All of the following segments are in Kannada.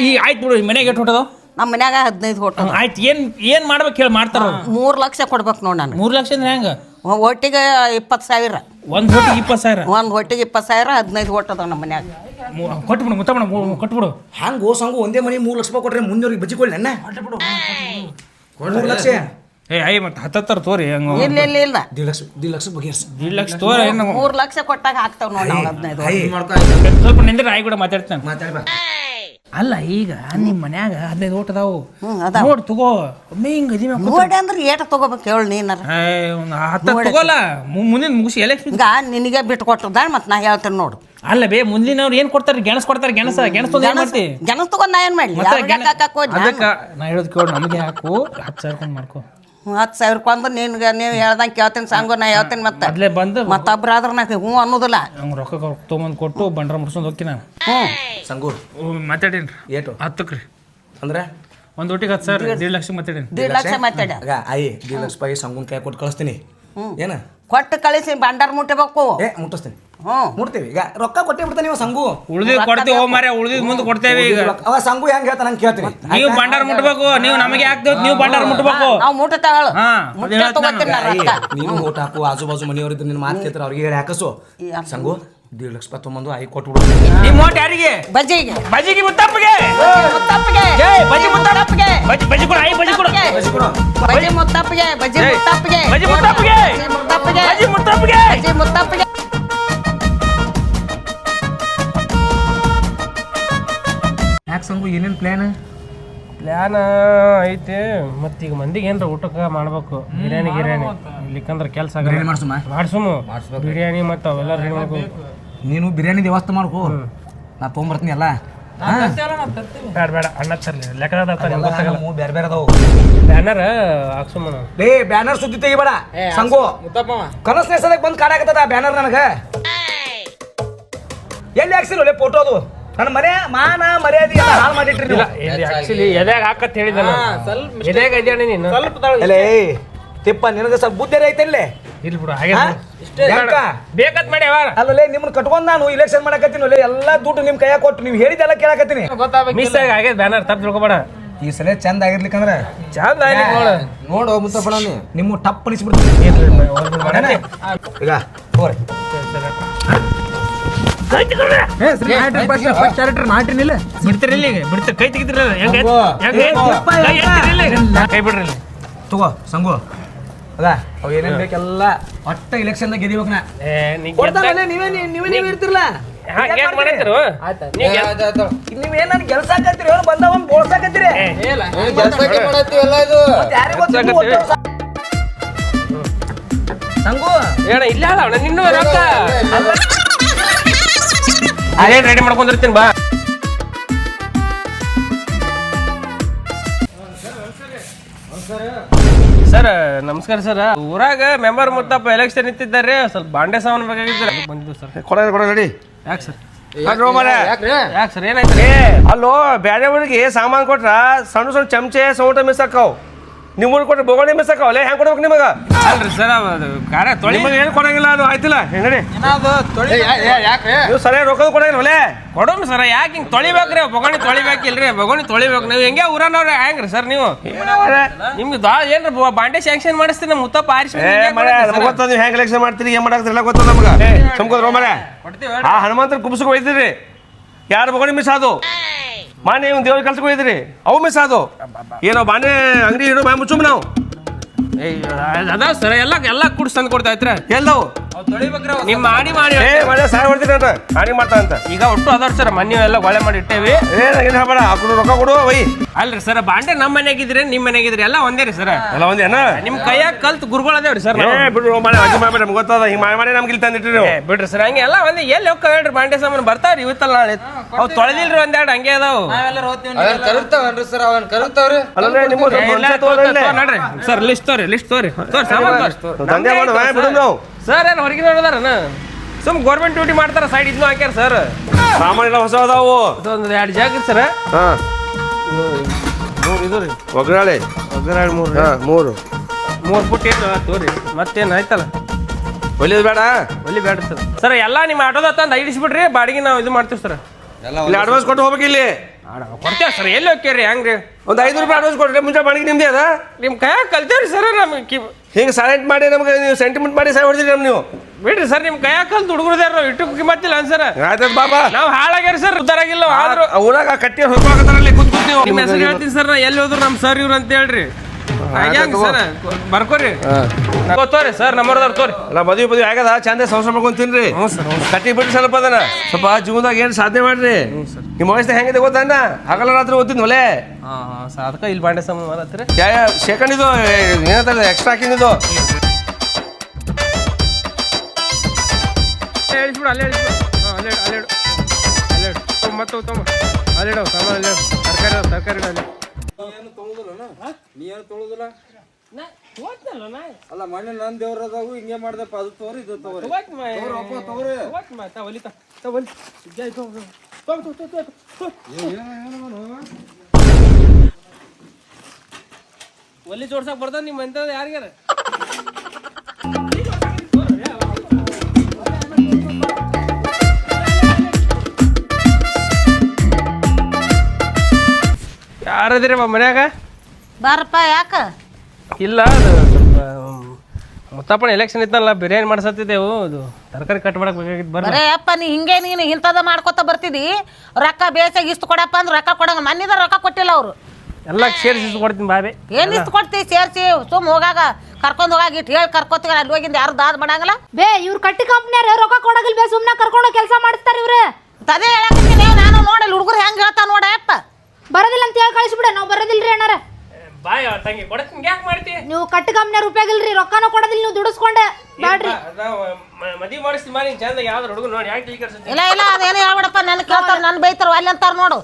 ಈಗ ಆಯ್ತು ಬಿಡು ಮನೆಗೆ ಎಷ್ಟು ಹೊಟ್ಟದ ನಮ್ಮ ಮನ್ಯಾಗ 15 ಹೊಟ್ಟು ಆಯ್ತು ಏನು ಮಾಡ್ಬೇಕು ಹೇಳಿ ಮಾಡ್ತಾರ 3 ಲಕ್ಷ ಕೊಡ್ಬೇಕು ನೋಡಿ ನಾನು 3 ಲಕ್ಷ ಅಂದ್ರೆ ಹೆಂಗೆ ಒಟ್ಟಿಗೆ 20,000 ಒಂದು ಹೊಟ್ಟಿಗೆ 20,000 ಒಂದು ಹೊಟ್ಟಿಗೆ 20,000 15 ಹೊಟ್ಟದ ನಮ್ಮ ಮನ್ಯಾಗ ಕೊಟ್ಬಿಡು ಮುತ್ತಮ್ಮಣ ಕೊಟ್ಬಿಡು ಹಂಗೆ ಸಂಗು ಒಂದೇ ಮನೆ 3 ಲಕ್ಷ ರೂಪಾಯಿ ಕೊಟ್ರೆ ಮುಂದೆವ್ರಿಗೆ ಬಜ್ಜಿಕೊಳ್ಳಿ ನನ್ನ 3 ಲಕ್ಷ ಐ ಮತ್ತೆ ಹತ್ತತ್ತರ ತೋರಿ ಹಂಗ ಇಲ್ಲ 1.5 ಲಕ್ಷ ಬಗೆಹರ್ಸಿ 1.5 ಲಕ್ಷ ತೋರಿ 3 ಲಕ್ಷ ಕೊಟ್ಟಾಗ ಹಾಕ್ತಾವ ನೋಡಿ ನಾವು 15 ಸ್ವಲ್ಪ ನಿಂದ್ರೆ ಆಯ್ ಕೂಡ ಮಾತಾಡ್ತಾನೆ ಮಾತಾಡ್ಬಾ ಅಲ್ಲ ಈಗ ನಿಮ್ಮ ಮನ್ಯಾಗ 15 ಓಟ್ ಅದಾವು ಅದಾವ ನೋಡಿ ತಗೋ ಹಿಂಗ ನೋಡಿ ಅಂದ್ರೆ ಏಟ ತಗೋಬೇಕು ಹೇಳಿ ನೀನಾರ ತಗೋಲ್ಲ ಮುಂದಿನ ಮುಗಿಸಿ ಎಲೆಕ್ಷನ್ ಈಗ ನಿನಗೆ ಬಿಟ್ಟು ಕೊಟ್ಟದ ಮತ್ತೆ ನಾ ಹೇಳ್ತೇನೆ ನೋಡು ಅಲ್ಲ ಬೇ ಮುಂದಿನವ್ರು ಏನ್ ಕೊಡ್ತಾರೆ ಗೆಣಸ್ ಕೊಡ್ತಾರೆ ಗೆಣಸ್ ಏನ್ ಮಾಡ್ತಿ ಗೆಣಸ್ ತಗೊಂಡ್ ನಾ ಏನ್ ಮಾಡ್ಲಿ ಅದಕ್ಕ ನಾ ಹೇಳೋದ್ ಕೇಳು ನಮಗೆ ಹಾಕು 10,000 ಮಾಡ್ಕೊ 10,000 ಕೊಂದು ನೀವು ಹೇಳ್ದಂಗೆ ಕೇಳ್ತೀನಿ ಸಂಗು ನಾ ಹೇಳ್ತೀನಿ ಮತ್ತೆ ಅದ್ಲೇ ಬಂದು ಮತ್ತೊಬ್ರಾದ್ರೆ ನಾ ಹ್ಞೂ ಅನ್ನೋದಿಲ್ಲ ಹಂಗೆ ರೊಕ್ಕ ತೊಗೊಂಬಂದು ಕೊಟ್ಟು ಬಂಡ್ರ ಮುಡ್ಸ್ಕೊಂಡು ಹೋಗ್ತೀನಿ ನಾನು ಸಂಗು ಮಾತಾಡೀನಿ ಏಟು 10ಕ್ಕೆ ರೀ ಅಂದ್ರೆ ಒಂದು ಒಟ್ಟಿಗೆ 10,000 1.5 ಲಕ್ಷ ಮಾತಾಡೀನಿ 1.5 ಲಕ್ಷ ಮಾತಾಡ ಆಯ್ 1.5 ಲಕ್ಷ ರೂಪಾಯಿ ಸಂಗುನ್ ಕೈ ಕೊಟ್ಟು ಕಳಿಸ್ತೀನಿ ಏನ ಕೊಟ್ಟು ಕಳಿಸಿ ಬಂಡಾರ ಮುಟ್ಟಬೇಕು ಮುಟ್ಟಿಸ್ತೀನಿ ಹ್ಞೂ ಮುಟ್ತೀವಿ ಈಗ ರೊಕ್ಕ ಕೊಟ್ಟೇ ಬಿಡ್ತಾನೆ ನೀವು ಸಂಗು ಉಳ್ದಿದ್ ಕೊಡ್ತೀವಿ ಹೋ ಮಾರ್ರೆ ಉಳ್ದಿದ್ ಮುಂದೆ ಕೊಡ್ತೇವೆ ಈಗ ಅವ ಸಂಗು ಹೆಂಗ್ ಹೇಳ್ತಾನೆ ಹಂಗೆ ಕೇಳ್ತೀನಿ ನೀವು ಬಂಡಾರ ಮುಟ್ಬೇಕು ನೀವು ನಮಗೆ ಹಾಕ್ತೇವೆ ನೀವು ಬಂಡಾರ ಮುಟ್ಬೇಕು ನಾವು ಮುಟ್ಟತಾಳ ಹಾ ಮುಟ್ಟ ತಗೋತೀನಿ ನಾ ರೊಕ್ಕ ನೀನು ಓಟ್ ಹಾಕು ಆಜು ಬಾಜು ಮನೆಯವ್ರಿದ್ದು ನಿನ್ನ ಮಾತು ಕೇಳ್ತಾರೆ ಅವ್ರಿಗೆ ಹೇಳಿ ಹಾಕಸು ಸಂಗು 1.5 ಲಕ್ಷ ರೂಪಾಯಿ ತೊಗೊಂಬಂದು ಆಯ್ ಕೊಟ್ಬಿಡು ನಿಮ್ಮ ಓಟ್ ಯಾರಿಗೆ ಬಜ್ಜಿಗೆ ಬಜ್ಜಿಗೆ ಮುತ್ತಪ್ಪಗೆ ಮುತ್ತಪ್ಪಗೆ ಬಜ್ಜಿ ಮುತ್ತಪ್ಪಗೆ ಬಜ್ಜಿ ಕೊಡು ಆಯ್ ಬಜ್ಜಿ ಕೊಡು ಬಜ್ಜಿ ಮುತ್ತಪ್ಪಗೆ ಬಜ್ಜಿ ಮುತ್ತಪ್ಪಗೆ ಬಜ್ಜಿ ಮುತ್ತಪ್ಪಗೆ ಬಜ್ಜಿ ಮುತ್ತಪ್ಪಗೆ ಬಜ್ಜಿ ಮುತ್ತಪ್ಪಗೆ ಬಜ್ಜಿ ಮುತ್ತಪ್ಪಗೆ ಯಾಕೆ ಸಂಗು ಏನೇನು ಪ್ಲ್ಯಾನ್ ಐತೆ ಮತ್ತೀಗ ಮಂದಿಗೆ ಏನಾರ ಊಟಕ್ಕೆ ಮಾಡ್ಬೇಕು ಬಿರಿಯಾನಿ ಇಲ್ಲಿಕಂದ್ರೆ ಕೆಲಸ ಮಾಡ್ಸುಮು ಬಿರಿಯಾನಿ ಮತ್ತು ಅವೆಲ್ಲ ರೆಡಿ ಮಾಡ್ಬೇಕು ನೀನು ಬಿರಿಯಾನಿ ವ್ಯವಸ್ಥೆ ಮಾಡ್ಕೋ ನಾ ತೊಗೊಂಬರ್ತೀನಿ ಎಲ್ಲ ಬೇಡ ಅಣ್ಣ ತರಲಿ ಲೆಕ್ಕದ ಬೇರೆ ಬೇರೆ ಅದಾವು ಬ್ಯಾನರ್ ಹಾಕ್ಸುಮ ಲೇ ಬ್ಯಾನರ್ ಸುದ್ದಿ ತೆಗಿಬೇಡ ಸಂಗು ಕನಸು ನೆಸದಾಗ ಬಂದು ಕಾಣಾಕತ್ತದ ಬ್ಯಾನರ್ ನನಗೆ ಎಲ್ಲಿ ಹಾಕ್ಸಿರೋ ಲೇ ಫೋಟೋ ಅದು ನನ್ನ ಮನೆ ಮಾನ ಮರ್ಯಾದೆ ಎಲ್ಲ ಹಾಳು ಮಾಡಿಟ್ರಿ ನೀವು ಆಕ್ಚುಲಿ ಎದ್ಯಾಗ ಹಾಕತ್ ಹೇಳಿದ್ದ ಎದ್ಯಾಗ ಇದ್ದೇನೆ ನೀನು ಅಲ್ಲೇ ತಿಪ್ಪ ನಿನಗೆ ಸ್ವಲ್ಪ ಬುದ್ಧಿ ಐತಲ್ಲೇ ಇಲ್ಲಿ ಬಿಡು ಹಾಗೆ ಬೇಕತ್ ಮಾಡಿ ಅಲ್ಲೇ ನಿಮ್ಮನ್ನ ಕಟ್ಕೊಂಡ್ ನಾನು ಇಲೆಕ್ಷನ್ ಮಾಡಕತ್ತೀನಿ ಎಲ್ಲಾ ದುಡ್ಡು ನಿಮ್ ಕೈಯಾಗ ಕೊಟ್ಟು ನೀವು ಹೇಳಿದೆಲ್ಲ ಕೇಳಕತ್ತೀನಿ ಮಿಸ್ ಆಗಿ ಬ್ಯಾನರ್ ತಪ್ಪು ತಿಳ್ಕೊಬೇಡ ಈ ಸಲ ಚಂದ ಆಗಿರ್ಲಿಕ್ಕಂದ್ರ ಚಂದ ನೋಡು ಮುತ್ತಪ್ಪಣ ನಿಮ್ಮ ಟಪ್ ಅನಿಸ್ಬಿಡ್ತೀನಿ ಈಗ ಹೋರಿ ಬಿಡ್ತೀರಿ ಬಿಡ್ತೀರಿ ಕೈ ತೆಗಿತೀರಲ್ಲ ಕೈ ಬಿಡ್ರಿ ತಗೋ ಸಂಗು ಅದ ಅವ್ ಏನೇನ್ ಬೇಕೆಲ್ಲ ಒಟ್ಟ ಇಲೆಕ್ಷನ್ ಗೆದಿಬೇಕು ನಾ ನೀವೇ ಇರ್ತಿರಲ್ಲ ನೀವೇನ ಕೆಲಸ ಹಾಕತ್ತೀರಿ ಬಂದವ ಬೋಳ್ಸಾಕತ್ತೀರಿ ಸಂಗು ಹೇಳ ಇಲ್ಲ ನಿನ್ನೂ ರೊಕ್ಕ ಅದೇನು ರೆಡಿ ಮಾಡ್ಕೊಂಡಿರ್ತೀನಿ ಬಾ ಸರ್ ನಮಸ್ಕಾರ ಸರ್ ಊರಾಗ ಮೆಂಬರ್ ಮುತ್ತಪ್ಪ ಎಲೆಕ್ಷನ್ ನಿಂತಿದ್ದಾರೆ ಸ್ವಲ್ಪ ಬಾಂಡೆ ಸಾಮಾನು ಬೇಕಾಗಿದ್ದಾರೆ ಬಂದಿದ್ದು ಸರ್ ಕೊಡ ರೆಡಿ ಯಾಕೆ ಸರ್ ಯಾಕೆ ಸರ್ ಏನಾಯ್ತು ಅಲ್ಲೋ ಬೇರೆ ಊರಿಗೆ ಸಾಮಾನು ಕೊಟ್ರ ಸಣ್ಣ ಸಣ್ಣ ಚಮಚೆ ಸೌಟ ಮಿಸ್ ಹಾಕಾವ್ ನಿಮ್ಮ ಊರಿಗೆ ಕೊಟ್ರೆ ಬೊಗಣಿ ಮಿಸ್ ಹಾಕಾವಲ್ಲ ಹೆಂಗೆ ಕೊಡ್ಬೇಕು ನಿಮಗೆ ಅಲ್ರಿ ಸರ್ ಕಾರ್ಯ ತೊಳಿ ಏನು ಕೊಡಂಗಿಲ್ಲ ಅದು ಆಯ್ತಿಲ್ಲ ಹೆಂಗಡಿ ನೀವು ಸರಿಯಾಗಿ ರೊಕ್ಕ ಕೊಡಂಗಿಲ್ಲ ಕೊಡೋಣ ಸರ್ ಯಾಕೆ ಹಿಂಗೆ ತೊಳಿಬೇಕ್ರಿ ಬೊಗಣಿ ತೊಳಿಬೇಕಿಲ್ರಿ ಬೊಗಣಿ ತೊಳಿಬೇಕು ನೀವು ಹೆಂಗೆ ಊರನವ್ರೆ ಹೆಂಗ್ರಿ ಸರ್ ನೀವು ನಿಮ್ಗೆ ಏನ್ರಿ ಬಾಂಡೆ ಸ್ಯಾಂಕ್ಷನ್ ಮಾಡಿಸ್ತೀರಿ ನಮ್ಮ ಮುತ್ತಪ್ಪ ಆರಿಸಿ ಗೊತ್ತದ ನೀವು ಹೆಂಗೆ ಎಲೆಕ್ಷನ್ ಮಾಡ್ತೀರಿ ಏನು ಮಾಡಾಕ್ತೀರಿ ಎಲ್ಲ ಗೊತ್ತದ ನಮ್ಗೆ ಸುಮ್ಕೋದ್ರ ಮನೆ ಆ ಹನುಮಂತರ ಕುಬ್ಸಕ್ಕೆ ಹೋಯ್ತೀರಿ ಯಾರು ಬೊಗಣಿ ಮಿಸ್ ಆದು ಮಾನೆ ಒಂದು ದೇವ್ರ ಕೆಲ್ಸಕ್ಕೆ ಹೋಯ್ತೀರಿ ಅವು ಮಿಸ್ ಆದು ಏನೋ ಬಾನೆ ಅಂಗಡಿ ಇಡೋ ಬಾಯ್ ಮುಚ್ಚುಮ್ ನಾವು ಅದಾವ ಸರ್ ಎಲ್ಲ ಕೂಡಿಸ್ ತಂದು ಕೊಡ್ತಾ ಇತ್ರ ಎಲ್ಲವು ನಿಮ್ಮ ಮಾಡಿ ಮಾಡಿ ಸಾಯ ಹೊಡ್ತೀನಿ ಅಂತ ಹಾನಿ ಮಾಡ್ತಾ ಅಂತ ಈಗ ಒಟ್ಟು ಅದಾವ ಸರ್ ಮನೆ ಎಲ್ಲ ಒಳ್ಳೆ ಮಾಡಿ ಇಟ್ಟೇವಿ ಏನು ಹೇಳ್ಬೇಡ ಹಾಕೊಂಡು ರೊಕ್ಕ ಕೊಡು ವೈ ಅಲ್ರಿ ಸರ್ ಬಾಂಡೆ ನಮ್ಮ ಮನೆಯಾಗಿದ್ರಿ ನಿಮ್ಮ ಮನೆಯಾಗಿದ್ರಿ ಎಲ್ಲ ಒಂದೇ ರೀ ಸರ್ ಎಲ್ಲ ಒಂದೇನ ನಿಮ್ಮ ಕೈಯಾಗ ಕಲ್ತು ಗುರುಗಳು ಅದೇವ್ರಿ ಸರ್ ಬಿಡ್ರಿ ಮಾಡಿ ಅಜ್ಜಿ ಮಾಡ್ಬೇಡಿ ನಮ್ಗೆ ಗೊತ್ತದ ಹಿಂಗೆ ಮಾಡಿ ನಮ್ಗೆ ಇಲ್ಲಿ ತಂದಿಟ್ರಿ ನೀವು ಬಿಡ್ರಿ ಸರ್ ಹಂಗೆ ಎಲ್ಲ ಒಂದೇ ಎಲ್ಲಿ ಹೋಗ್ಕ ಹೇಳ್ರಿ ಬಾಂಡೆ ಸಾಮಾನು ಬರ್ತಾವ್ರಿ ಇವತ್ತಲ್ಲ ನಾಳೆ ಅವು ತೊಳೆದಿಲ್ರಿ ಒಂದೆರಡು ಹಂಗೆ ಅದಾವು ನೋಡ್ರಿ ಸರ್ ಲಿಸ್ಟ್ ತೋರಿ ದಂಧೆ ಮಾಡು ಬಿಡು ನಾವು ಸರ್ ಏನು ಹೊರಗಿನ ನೋಡಿದಾರನ ಸುಮ್ ಗೌರ್ಮೆಂಟ್ ಡ್ಯೂಟಿ ಮಾಡ್ತಾರ ಸೈಡ್ ಇದನ್ನು ಹಾಕ್ಯಾರ ಸರ್ ಸಾಮಾನು ಎಲ್ಲ ಹೊಸ ಅದಾವು ಅದೊಂದು 2 ಜಾಗ ಸರ್ ಹಾಂ 3 ಇದು ರೀ ಒಗ್ಗರಣೆ 3 ಫುಟ್ ಏನು ತೋರಿ ಮತ್ತೇನು ಆಯ್ತಲ್ಲ ಒಲಿಯೋದು ಬೇಡ ಒಲಿ ಬೇಡ ಸರ್ ಎಲ್ಲ ನಿಮ್ಮ ಆಟೋದ ತಂದು ಐಡಿಸ್ಬಿಡ್ರಿ ಬಾಡಿಗೆ ನಾವು ಇದು ಮಾಡ್ತೀವಿ ಸರ್ ಇಲ್ಲಿ ಅಡ್ವಾನ್ಸ್ ಕೊಟ್ಟು ಹೋಗ್ಬೇಕು ಇಲ್ಲಿ ಕೊಡ್ತೇವೆ ಸರ್ ಎಲ್ಲಿ ಹೋಗ್ತೀರಿ ಹೆಂಗ್ರಿ ಒಂದು 500 ರೂಪಾಯಿ ಅಡ್ವಾನ್ಸ್ ಕೊಟ್ರೆ ಮುಂಚೆ ಬಾಡಿಗೆ ನಿಮ್ದೇ ಅದ ನಿಮ್ಮ ಕೈಯಾಗ ಕಲ್ತೇವ್ರಿ ಸರ್ ನಮಗೆ ಹಿಂಗೆ ಸೈಲೆಂಟ್ ಮಾಡಿ ನಮ್ಗೆ ನೀವು ಸೆಂಟಿಮೆಂಟ್ ಮಾಡಿ ಸಾಯ್ ಹೊಡ್ತೀರಿ ನಮ್ಗೆ ನೀವು ಬಿಡ್ರಿ ಸರ್ ನಿಮ್ಮ ಕೈಯಾಗ ಕಲ್ತು ಹುಡುಗರ್ದಾರ ನಾವು ಇಟ್ಟು ಕಿಮ್ಮತ್ತಿಲ್ಲ ಸರ್ ಆಯ್ತದ ಬಾಬಾ ನಾವು ಹಾಳಾಗ್ಯಾರ ಸರ್ ಉದ್ದಾರಾಗಿಲ್ಲ ಆದ್ರೂ ಊರಾಗ ಕಟ್ಟಿ ಹೊರಕೋಕತ್ತಾರಲ್ಲಿ ಕೂತ್ ನೀವು ನಿಮ್ಮ ಹೆಸರು ಹೇಳ್ತೀನಿ ಸರ್ ನಾ ಎಲ್ಲಿ ಹೋದ್ರು ನಮ್ಮ ಸರ್ ಇವ್ರು ಅಂತ ಹೇಳ್ರಿ ಹಂಗೆ ಸರ್ ಬರ್ಕೋರಿ ತೋರಿ ಸರ್ ನಮ್ಮವ್ರದವ್ರು ತೋರಿ ಅಲ್ಲ ಮದುವೆ ಆಗ್ಯದ ಚಂದ ಸಂಸಾರ ಮಾಡ್ಕೊಂಡು ತಿನ್ರಿ ಹ್ಞೂ ಸರ್ ಹ್ಞೂ ಕಟ್ಟಿ ಬಿಡ್ರಿ ಸ್ವಲ್ಪ ಅದನ್ನ ಸ್ವಲ್ಪ ಜೀವನದಾಗ ಏನು ಸಾಧನೆ ಮಾಡ್ರಿ ನಿಮ್ಮ ವಯಸ್ಸಿನ ಹೆಂಗಿದೆ ಗೊತ್ತಣ್ಣ ಹಗಲ ರಾತ್ರಿ ಓದ್ತೀನಿ ಒಲೆ ಹಾಂ ಹಾಂ ಸರ್ ಅದಕ್ಕೆ ಇಲ್ಲಿ ಬಾಂಡೆ ಸಮ ಮಾಡತ್ತೀರಿ ಯಾವ ಸೆಕೆಂಡ್ ಇದು ಏನಂತಾರೆ ಎಕ್ಸ್ಟ್ರಾ ಹಾಕಿದ್ದು ಹೇಳಿಸ್ಬಿಡು ಅಲ್ಲೇ ಹೇಳಿಸ್ಬಿಡು ಹಾಂ ಅಲ್ಲೇ ಅಲ್ಲೇಡು ಅಲ್ಲೇಡು ತೊಂಬತ್ತು ತೊಂಬ ಅಲ್ಲೇಡು ಸಾಮಾನು ಅಲ್ಲೇ ತರಕಾರಿ ಅಲ್ಲಿ ಅಲ್ಲ ಮಣ್ಣು ನನ್ನ ದೇವ್ರದಾಗು ಹಿಂಗೆ ಮಾಡ್ದಪ್ಪ ಅದು ತೋರಿ ಇದು ತಗೋರಿ ಒಲ್ಲಿ ಜೋಡ್ಸಕ್ ಬರ್ತಾವ ನಿಮ್ಮ ಅಂತ ಯಾರಿಗಾರ ಯಾರದಿರಿ ಮನ್ಯಾಗ ಬಾರಪ್ಪ ಯಾಕ ಇಲ್ಲ ಅದು ಸ್ವಲ್ಪ ಮುತ್ತಪ್ಪನ ಎಲೆಕ್ಷನ್ ಇತ್ತಲ್ಲ ಬಿರಿಯಾನಿ ಮಾಡ್ಸತ್ತಿದ್ದೆವು ಅದು ತರಕಾರಿ ಕಟ್ ಮಾಡಕ್ ಬೇಕಾಗಿತ್ತು ಬರ್ರಿ ಬರೇ ಅಪ್ಪ ನೀನು ಇಂಥದ ಮಾಡ್ಕೊತ ಬರ್ತಿದಿ ರೊಕ್ಕ ಬೇಸಾಗಿ ಇಷ್ಟು ಕೊಡಪ್ಪ ಅಂದ್ರೆ ರೊಕ್ಕ ಕೊಡಂಗ ಮನ್ನಿದ ರೊಕ್ಕ ಕೊಟ್ಟಿಲ್ಲ ಅವರು ಎಲ್ಲ ಸೇರಿಸಿ ಕೊಡ್ತೀನಿ ಬಾಬೆ ಏನ್ ಇಷ್ಟು ಕೊಡ್ತೀವಿ ಸೇರ್ಸಿ ಸುಮ್ ಹೋಗಾಗ ಕರ್ಕೊಂಡ್ ಹೋಗಾಗ ಇಟ್ಟು ಹೇಳಿ ಕರ್ಕೋತೀವಿ ಅಲ್ಲಿ ಹೋಗಿಂದ ಯಾರು ದಾದ್ ಮಾಡಂಗಿಲ್ಲ ಬೇ ಇವ್ರ ಕಟ್ಟಿ ಕಂಪ್ನಿಯವ್ರ ರೊಕ್ಕ ಕೊಡಗಿಲ್ ಬೇ ಸುಮ್ನೆ ಕರ್ಕೊಂಡು ಕೆಲಸ ಮಾಡಿಸ್ತಾರ ಇವ್ರು ಅದೇ ಹೇಳಕತ್ತೀನಿ ನಾನು ನೋಡಲ್ಲ ಹುಡುಗರು ಹೆಂಗ್ ಹೇಳ್ತಾವ ನೋಡಪ್ಪ ಬರೋದಿಲ್ಲ ಅಂತ ಹೇಳಿ ಕಳಿಸ್ಬಿಡ ನಾವು ಬರೋದಿಲ್ರಿ ಅಣ್ಣಾರ ಬಾಯ್ ತಂಗಿ ಕೊಡತ್ತೀನಿ ಯಾಕೆ ಮಾಡ್ತಿ ನೀವು ಕಟ್ಟಿ ಕಂಪ್ನಿಯವ್ರ ಉಪಯೋಗಿಲ್ರಿ ರೊಕ್ಕನೂ ಕೊಡೋದಿಲ್ಲ ನೀವು ದುಡಿಸ್ಕೊಂಡೆ ಬ್ಯಾಡ್ರಿ ಮದುವೆ ಮಾಡಿಸ್ತೀನಿ ಮಾಡಿ ಚಂದ ಯಾವ್ದು ಹುಡುಗ ನೋಡಿ ಯಾಕೆ ಟೀ ಕರ್ಸ ಇಲ್ಲ ಅದೇನು ಹೇಳ್ಬಿಡಪ್ಪ ನನ್ ಕೇಳ್ತಾರ ನನ್ ಬೈತಾರ ಅಲ್ಲಿ ಅಂತಾರ ನೋಡು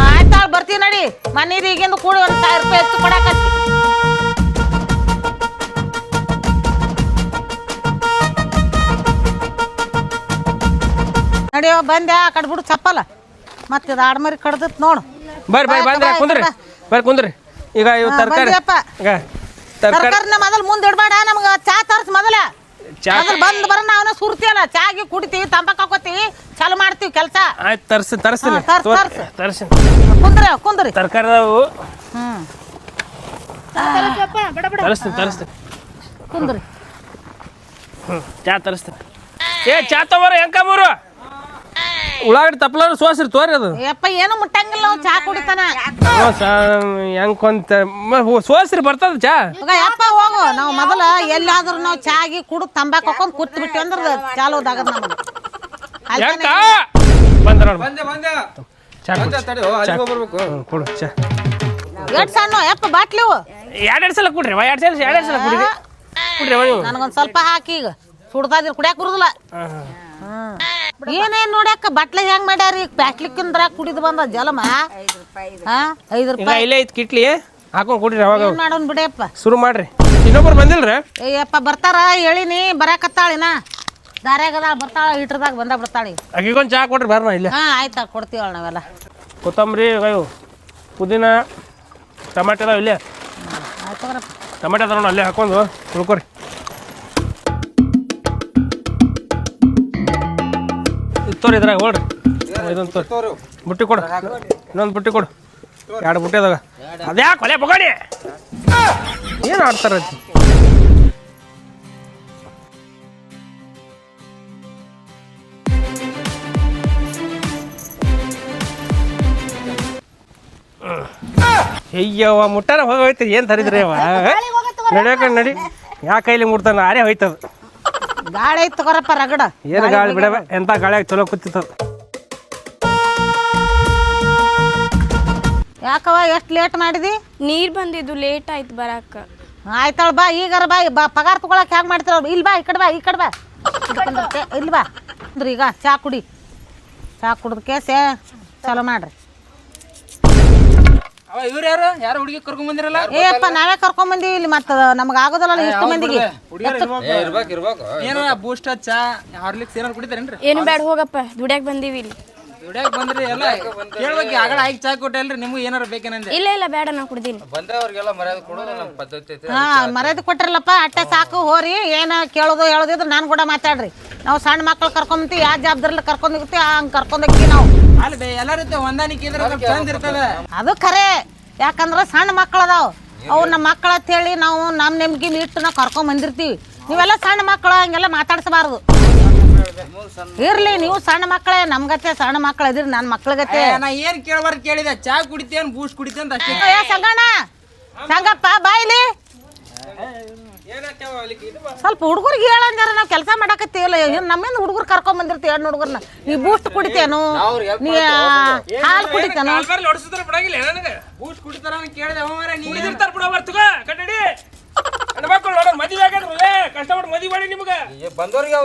ಆಯ್ತಾ ಬರ್ತೀವಿ ನಡಿ ಮನೀದು ಈಗಿಂದ ಕೂಡಿ 1,000 ರೂಪಾಯಿ ಹೆಚ್ಚು ಕೊಡಕತ್ತಿ ನಡಿಯೋ ಬಂದೆ ಆ ಕಡೆ ಬಿಡು ಚಪ್ಪಲ್ಲ ಮತ್ತೆ ಇದು ಆಡ್ಮರಿ ಕಡ್ದತ್ ನೋಡು ಬರ್ರಿ ಬಂದ್ರೆ ಕುಂದ್ರಿ ಬರ್ರಿ ಕುಂದ್ರಿ ಈಗ ಇವ್ ತರಕಾರಿ ಬಂದ್ಯಪ್ಪ. ಈಗ ತರಕಾರಿ ತರಕಾರಿನ ಮೊದಲು ಮುಂದೆ ಇಡ್ಬೇಡ ನಮ್ಗೆ ಚಾ ತರ್ಸ್ ಮೊದಲ ಮೊದಲು ಬಂದ್ ಬರೋಣ ಅವನ ಸುರ್ತಿಯಲ್ಲ ಚಾಗಿ ಕುಡಿತೀವಿ ತಂಬಾಕ್ ಹಾಕೋತೀವಿ ಚಾಲು ಮಾಡ್ತೀವಿ ಕೆಲಸ ಆಯ್ತು ತರಿಸ್ತೀನಿ ತರಿಸ್ತೀನಿ ಕುಂದ್ರಿ ತರಕಾರಿ ಅದಾವು ಹ್ಮ್ ತರಿಸ್ತೀನಿ ಕುಂದ್ರಿ ಚಾ ತರಿಸ್ತೀನಿ ಏ ಚಾ ತಗೋರ ಹೆಂಕಮ್ಮರು ಉಳ್ಳಾಗಡ್ಡಿ ತಪ್ಪಲಾರು ಸೋಸ್ರಿ ತೋರಿ ಅದು ಯಪ್ಪ ಏನು ಮುಟ್ಟಂಗಿಲ್ಲ ಅವ್ನು ಚಾ ಕುಡಿತಾನ ಹೆಂಕೊಂತ ಸೋಸ್ರಿ ಬರ್ತದ ಚಾ ಯಪ್ಪ ಹೋಗು ನಾವು ಮೊದಲ ಎಲ್ಲಾದ್ರೂ ನಾವು ಚಾಗಿ ಕುಡು ತಂಬಾಕ್ ಹಾಕೊಂಡ್ ಕೂತ್ ಬಿಟ್ವಿ ಅಂದ್ರೆ ಚಾಲೋದಾಗದ ನಮಗೆ ಹೆಂಕ ಬಂದ್ರ ಚಾ ಬರ್ಬೇಕು ಕೊಡು ಚಾ ಎಷ್ಟ್ ಸಣ್ಣ ಯಪ್ಪ ಬಾಟ್ಲಿವು ಎರಡೆರಡು ಸಲ ಕೊಡ್ರಿ ಎರಡೆರಡು ಸಲ ಕುಡಿರಿ ನೀವು ನನಗೊಂದ್ ಸ್ವಲ್ಪ ಹಾಕಿ ಈಗ ಸುಡ್ತಾದಿರ್ ಕುಡಿಯಾಕ ಬರುದಿಲ್ಲ ಏನೇನ್ ನೋಡ್ಯಾಕ ಬಟ್ಲೆ ಹೆಂಗ್ ಮಾಡ್ಯಾರ ಈಗ ಪ್ಯಾಟ್ಲಿಕ್ಕಿಂದ್ರ ಕುಡಿದು ಬಂದ ಜಲಮ 5 ರೂಪಾಯಿ ಇಲ್ಲೇ ಐತ್ ಕಿಟ್ಲಿ ಹಾಕೊಂಡ್ ಕುಡ್ರಿ ಅವಾಗ ಏನ್ ಮಾಡೋನ್ ಬಿಡಪ್ಪ ಶುರು ಮಾಡ್ರಿ ಇನ್ನೊಬ್ರು ಬಂದಿಲ್ರಿ ಅಯ್ಯಪ್ಪ ಬರ್ತಾರ ಹೇಳಿನಿ ಬರಾಕತ್ತಾಳಿನ ದಾರ್ಯಾಗದ ಬರ್ತಾಳ ಹೀಟ್ರದಾಗ ಬಂದ ಬಿಡ್ತಾಳಿ ಅಕ್ಕಿಗೊಂದು ಚಾ ಕೊಡ್ರಿ ಬರ್ನ ಇಲ್ಲೇ ಆಯ್ತಾ ಕೊಡ್ತೀವಳ ನಾವೆಲ್ಲ ಕೊತ್ತಂಬರಿ ಅಯ್ಯೋ ಪುದೀನ ಟಮಾಟೆ ಅದಾವ ಇಲ್ಲೇ ಆಯ್ತು ಟಮಾಟೆ ಅದಾವ ಅಲ್ಲೇ ಹಾಕೊಂಡು ಉಳ್ಕೊರಿ ತೋರಿ ಇದ್ರಾಗ ಹೋಳ್ರಿ ಇದೊಂದು ತೋರಿ ಬುಟ್ಟಿ ಕೊಡು ಇನ್ನೊಂದು ಬುಟ್ಟಿ ಕೊಡು 2 ಬುಟ್ಟಿ ಅದಾಗ ಅದ್ಯಾಕೆ ಕೊಲೆ ಬಗೋಡಿ ಏನು ಆಡ್ತಾರ ಅಯ್ಯವ್ವ ಮುಟ್ಟಾರ ಹೋಗೋಯ್ತು ಏನು ತರಿದ್ರಿ ಅವ ನಡಿಯಕ ನಡಿ ಯಾ ಕೈಲಿ ಮುಟ್ತಾನ ಆರೇ ಹೋಯ್ತದ ಗಾಳಿ ಐತ್ ತಗೋರಪ್ಪ ರಗಡ ಏನು ಗಾಳಿ ಬಿಡವ ಎಂತ ಗಾಳಿಯಾಗ ಚಲೋ ಕೂತಿತ್ತದ ಯಾಕವ ಎಷ್ಟು ಲೇಟ್ ಮಾಡಿದಿ ನೀರ್ ಬಂದಿದ್ದು ಲೇಟ್ ಆಯ್ತು ಬರಾಕ ಆಯ್ತಾಳ ಬಾ ಈಗಾರ ಬಾ ಪಗಾರ ತಗೊಳಕ್ ಹೆಂಗ್ ಮಾಡ್ತಿರ ಇಲ್ಲಿ ಬಾ ಈ ಕಡೆ ಬಾ ಇಲ್ಲಿ ಬಾ ಅಂದ್ರೆ ಈಗ ಚಾ ಕುಡಿ ಚಾ ಕುಡ್ದಕ್ಕೆ ಚಲೋ ಮಾಡ್ರಿ ಇವ್ರು ಯಾರು ಯಾರು ಹುಡುಗಿ ಕರ್ಕೊಂಡ್ ಬಂದಿರಲ್ಲ ಏಪ್ಪ ನಾವೇ ಕರ್ಕೊಂಡ್ ಬಂದೀವಿ ಇಲ್ಲಿ ಮತ್ತ ನಮ್ಗ ಆಗೋದಲ್ಲ ಇಷ್ಟು ಮಂದಿಗೆ ಏನ ಬೂಸ್ಟ್ ಚಾ ಹಾರ್ಲಿಕ್ಸ್ ಏನಾರು ಕುಡಿತಾರೇನ್ರಿ ಏನು ಬ್ಯಾಡ ಹೋಗಪ್ಪ ದುಡ್ಯಾಕ್ ಬಂದೀವಿ ಇಲ್ಲಿ ದುಡ್ಯಾಕ ಬಂದ್ರಿ ಎಲ್ಲ ಕೇಳ್ಬೇಕು ಆಗಡ ಆಯ್ಕೆ ಚಾ ಕೊಟ್ಟಲ್ರಿ ನಿಮ್ಗೆ ಏನಾರ ಬೇಕೇನಂದೆ ಇಲ್ಲ ಇಲ್ಲ ಬೇಡ ನಾ ಕುಡ್ದೀನಿ. ಬಂದವ್ರಿಗೆಲ್ಲ ಮರ್ಯಾದೆ ಕೊಡೋದು ನಮ್ಮ ಪದ್ಧತಿ ಐತಿ. ಹಾ ಮರ್ಯಾದೆ ಕೊಟ್ಟಿರಲ್ಲಪ್ಪ ಅಟ್ಟೆ ಸಾಕು ಹೋರಿ ಏನ ಕೇಳೋದು ಹೇಳೋದಿದ್ರೆ ನಾನು ಕೂಡ ಮಾತಾಡ್ರಿ. ನಾವು ಸಣ್ಣ ಮಕ್ಳು ಕರ್ಕೊಂಬಂತೀವಿ ಯಾವ ಜವಾಬ್ದಾರಿಲಿ ಕರ್ಕೊಂಡಿರ್ತೀವಿ ಹಂಗೆ ಕರ್ಕೊಂಡೋಗಿ ನಾವು ಅಲ್ಲ ಬೇ ಎಲ್ಲರಿಗೂ ಹೊಂದಾಣಿಕೆ ಇದ್ರೆ ಚಂದ ಇರ್ತದೆ. ಅದು ಖರೆ ಯಾಕಂದ್ರೆ ಸಣ್ಣ ಮಕ್ಳು ಅದಾವ ಅವು ನಮ್ಮ ಮಕ್ಳು ಅಂತ ಹೇಳಿ ನಾವು ನಮ್ಮ ನೆಮ್ಗೆ ಇಟ್ಟು ನಾವು ಕರ್ಕೊಂಡ್ ಬಂದಿರ್ತೀವಿ. ನೀವೆಲ್ಲ ಸಣ್ಣ ಮಕ್ಕಳು ಹಂಗೆಲ್ಲ ಮಾತಾಡ್ಸಬಾರ್ದು. ಇರ್ಲಿ ನೀವು ಸಣ್ಣ ಮಕ್ಕಳೇ ನಮ್ಗತ್ತೆ ಸಣ್ಣ ಮಕ್ಳು ಇದ್ರಿ ನನ್ನ ಮಕ್ಳಿಗತ್ತೆ. ನಾ ಏನ್ ಕೇಳಬಾರ್ದು ಕೇಳಿದೆ ಚಾ ಕುಡಿತೇನ್ ಬೂಸ್ಟ್ ಕುಡಿತೇನ್ ಅಷ್ಟೇ. ಏ ಸಂಗಣ್ಣ ಸಂಗಪ್ಪ ಬಾಯ್ಲಿ ಸ್ವಲ್ಪ ಹುಡುಗರಿಗೆ ಹೇಳಂದಾರ ನಾವು ಕೆಲಸ ಮಾಡಕತ್ತೀವಲ್ಲ ನಮ್ಮಿಂದ ಹುಡುಗರು ಕರ್ಕೊಂಡ್ ಬಂದಿರ್ತೀವಿ ಹೆಣ್ಣು ಹುಡುಗರ್ನ. ನೀ ಬೂಸ್ಟ್ ಕುಡಿತೇನು ನೀ ಹಾಲು ಕುಡಿತೇನು ಬೂಸ್ಟ್ ಕುಡಿತಾರ ಕೇಳಿದೆ ಕಷ್ಟಪಟ್ಟು ಮದುವೆ ಮಾಡಿ ನಿಮ್ಗೆ ಬಂದವ್ರಿಗೆ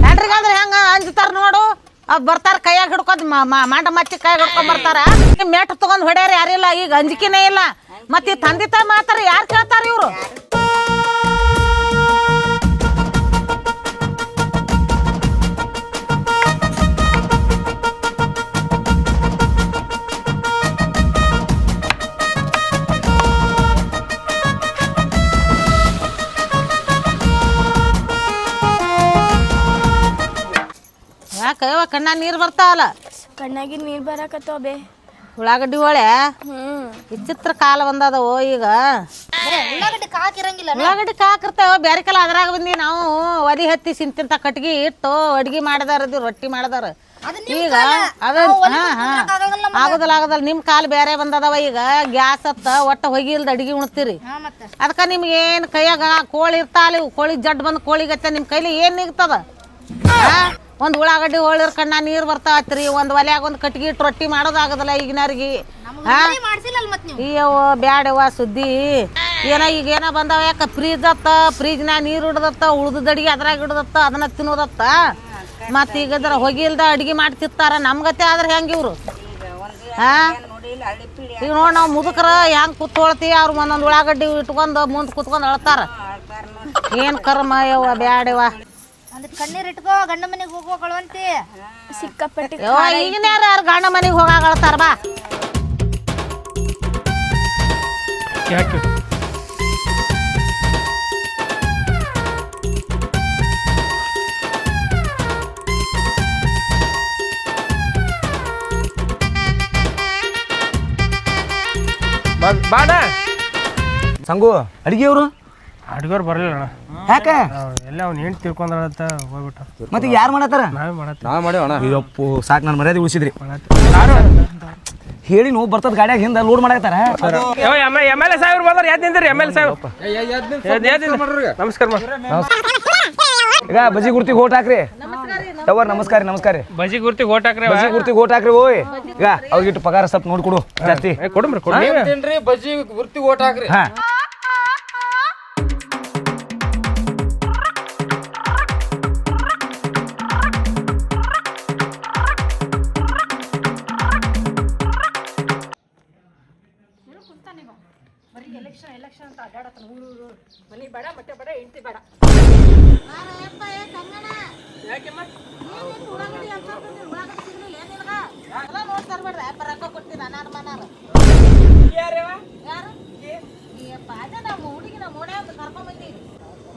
ಹೆಂಡ್ರಿಗಂದ್ರೆ ಹೆಂಗ ಅಂಜ್ತಾರ ನೋಡು. ಅವ್ ಬರ್ತಾರ ಕೈಯಾಗ ಹಿಡ್ಕೊಂಡ್ ಮಾಂಡ ಮಚ್ಚಿ ಕೈಯಾಗ ಹಿಡ್ಕೊಂಡ್ ಬರ್ತಾರ. ಮೇಟ್ ತಗೊಂಡ್ ಹೊಡ್ಯಾರ ಯಾರಿಲ್ಲ ಈಗ ಅಂಜಿಕೆನೇ ಇಲ್ಲ. ಮತ್ತೆ ಈ ತಂದೆ ತಾಯಿ ಮಾತಾರ ಯಾರು ಕೇಳ್ತಾರ ಇವ್ರು. ಯಾಕವ ಕಣ್ಣ ನೀರು ಬರ್ತಾವಲ್ಲ ಕಣ್ಣಾಗಿ ನೀರ್ ಬರಾಕತ್ತಾವ ಬೇ. ಉಳ್ಳಾಗಡ್ಡಿ ಹೊಳೆ ವಿಚಿತ್ರ ಕಾಲ ಬಂದದವು ಈಗ. ಉಳ್ಳಾಗಡ್ಡಿ ಕಾಕಿರಂಗಿಲ್ಲ ಉಳ್ಳಾಗಡ್ಡಿ ಕಾಕಿರ್ತಾವ ಬೇರೆ ಕಾಲ ಅದ್ರಾಗ ಬಂದಿ ನಾವು ಒದಿ ಹತ್ತಿ ಸಿಂತಿಂತ ಕಟ್ಗಿ ಇಟ್ಟು ಅಡ್ಗಿ ಮಾಡದಾರದಿ ರೊಟ್ಟಿ ಮಾಡದಾರ. ಈಗ ಅದ ಆಗುದಲ್ಲ ನಿಮ್ ಕಾಲ್ ಬೇರೆ ಬಂದದವ. ಈಗ ಗ್ಯಾಸ್ ಹತ್ತ ಒಟ್ಟ ಹೊಗಿ ಇಲ್ದ ಅಡ್ಗಿ ಉಣ್ತೀರಿ. ಅದಕ್ಕ ನಿಮ್ಗೆ ಏನ್ ಕೈಯಾಗ ಕೋಳಿ ಇರ್ತಾವ ಕೋಳಿ ಜಡ್ ಬಂದ್ ಕೋಳಿಗತ್ತೆ ನಿಮ್ ಕೈಲಿ ಏನ್ ನಿಗ್ತದ. ಒಂದ್ ಉಳ್ಳಾಗಡ್ಡಿ ಹೋಳಿರ್ ಕಣ್ಣ ನೀರ್ ಬರ್ತಾವತ್ರಿ. ಒಂದ್ ಒಲ್ಯಾಗ ಒಂದ್ ಕಟ್ಗಿ ಇಟ್ಟು ರೊಟ್ಟಿ ಮಾಡೋದಾಗದಲ್ಲ ಈಗಿನವ್ರಿಗೆ. ಅಯ್ಯವ್ವ ಬ್ಯಾಡವ್ವ ಸುದ್ದಿ ಏನ ಈಗ ಏನ ಬಂದಾವ. ಯಾಕ ಫ್ರೀಜ್ ಅತ್ತ ಫ್ರೀಜ್ನಾಗ ನೀರ್ ಹಿಡ್ದತ್ತ ಉಳ್ದದ ಅಡ್ಗಿ ಅದ್ರಾಗ ಹಿಡ್ದತ್ತ ಅದನ್ನ ತಿನ್ನೋದತ್ತ. ಮತ್ ಈಗ ಹೊಗಿ ಇಲ್ದ ಅಡ್ಗಿ ಮಾಡಿ ತಿತ್ತಾರ ನಮ್ಗತ್ತೆ ಆದ್ರೆ ಹೆಂಗ ಇವ್ರು. ಈಗ ನೋಡ್ ನಾವ್ ಮುದುಕರ ಹೆಂಗ್ ಕೂತ್ಕೊಳ್ತೀವಿ ಅವ್ರು ಒಂದೊಂದ್ ಉಳ್ಳಾಗಡ್ಡಿ ಇಟ್ಕೊಂಡ್ ಮುಂದ್ ಕೂತ್ಕೊಂಡ್ ಅಳ್ತಾರ. ಏನ್ ಕರ್ಮ ಯವ್ವ ಬ್ಯಾಡವ್ವ. ಕಣ್ಣೀರ್ ಇಟ್ಕೋ ಗಂಡ ಮನೆಗೆ ಹೋಗುವಗಳಂತೆ ಸಿಕ್ಕಾಪಟ್ಟೆ ಈಗಿನ ಯಾರು ಗಂಡ ಮನೆಗೆ ಹೋಗಾಗಳತಾರ ಬಾ. ಯಾಕೆ ಬಾಡ ಸಂಗು ಅಡಿಗೆ ಅವರು ಅಡ್ಗೋರು ಬರಲಿಲ್ಲ ಅಣ್ಣ. ಯಾಕೆ ಎಲ್ಲ ಅವ್ನು ಹೆಂಡ್ತಿ ತಿಳ್ಕೊಂಡ್ರಂತ ಹೋಗ್ಬಿಟ್ಟ. ಮತ್ತೆ ಯಾರು ಮಾಡತ್ತಾರ? ನಾವೇ ಮಾಡತ್ತೀವಿ. ನಾವ್ ಮಾಡೇವಣ. ಅಯ್ಯಪ್ಪು ಸಾಕು ನಾನು ಮರ್ಯಾದೆ ಉಳಿಸಿದ್ರಿ. ಹೇಳಿ ನೀವು ಬರ್ತದ ಗಾಡಿಯಾಗ ಹಿಂದೆ ಲೋಡ್ ಮಾಡತ್ತಾರ. MLA ಸಾಹೇಬ್ರು ಬಂದಾರ. ಯಾವ್ದು ನಿಂದ್ರಿ MLA ಸಾಹೇಬ್? ನಮಸ್ಕಾರ ಈಗ ಬಜಿ ಗುರ್ತಿ ಓಟ್ ಹಾಕ್ರಿ. ಯವ್ವರ್ ನಮಸ್ಕಾರ ನಮಸ್ಕಾರ. ಬಜಿ ಗುರ್ತಿ ಓಟ್ ಹಾಕ್ರಿ. ಬಜಿ ಗುರ್ತಿ ಓಟ್ ಹಾಕ್ರಿ. ಓಯ್ ಈಗ ಅವ್ರಿಗಿಟ್ಟು ಪಗಾರ ಸ್ವಲ್ಪ ನೋಡ್ಕೊಡು ಜಾಸ್ತಿ ಕೊಡ್ರಿ ಕೊಡ್ರಿ. ಬಜ್ಜಿ ಗುರ್ತಿ ಓಟ್ ಹಾಕ್ರಿ. ಹಾ